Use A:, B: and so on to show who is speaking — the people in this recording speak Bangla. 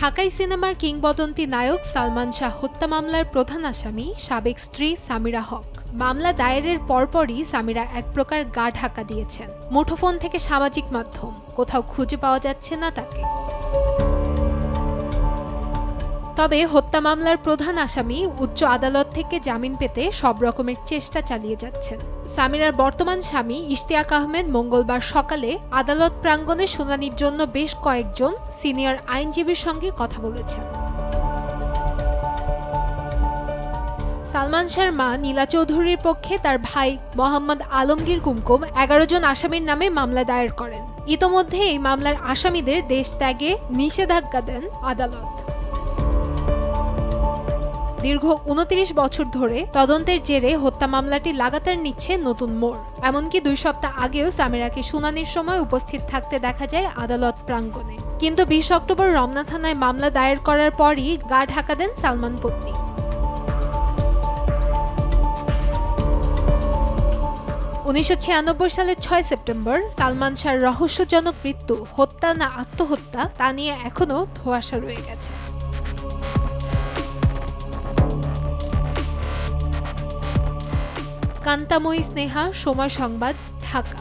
A: ঢাকাই সিনেমার কিংবদন্তি নায়ক সালমান শাহ হত্যা মামলার প্রধান আসামি সাবেক স্ত্রী সামিরা হক। মামলা দায়েরের পরপরই সামিরা এক প্রকার গা ঢাকা দিয়েছেন। মুঠোফোন থেকে সামাজিক মাধ্যম, কোথাও খুঁজে পাওয়া যাচ্ছে না তাকে। তবে হত্যা মামলার প্রধান আসামি উচ্চ আদালত থেকে জামিন পেতে সব রকমের চেষ্টা চালিয়ে যাচ্ছেন। সামিরার বর্তমান স্বামী ইশতিয়াক আহমেদ মঙ্গলবার সকালে আদালত প্রাঙ্গণে শুনানির জন্য বেশ কয়েকজন সিনিয়র আইনজীবীর সঙ্গে কথা বলেছেন। সালমান শাহর মা নীলা চৌধুরীর পক্ষে তার ভাই মোহাম্মদ আলমগীর কুমকুম 11 জন আসামির নামে মামলা দায়ের করেন। ইতোমধ্যে এই মামলার আসামিদের দেশ ত্যাগে নিষেধাজ্ঞা দেন আদালত। দীর্ঘ 29 বছর ধরে তদন্তের জেরে হত্যা মামলাটি লাগাতার নিচ্ছে নতুন মোড়। এমনকি 2 সপ্তাহ আগেও সামিরাকে শুনানির সময় উপস্থিত থাকতে দেখা যায় আদালত প্রাঙ্গণে। কিন্তু 20 অক্টোবর রমনা থানায় মামলা দায়ের করার পরই গা ঢাকা দেন সালমান পত্নী। 1996 সালের 6 সেপ্টেম্বর সালমান শাহর রহস্যজনক মৃত্যু হত্যা না আত্মহত্যা তা নিয়ে এখনো ধোঁয়াশা রয়ে গেছে। কান্তাময়ী স্নেহা, সময় সংবাদ, ঢাকা।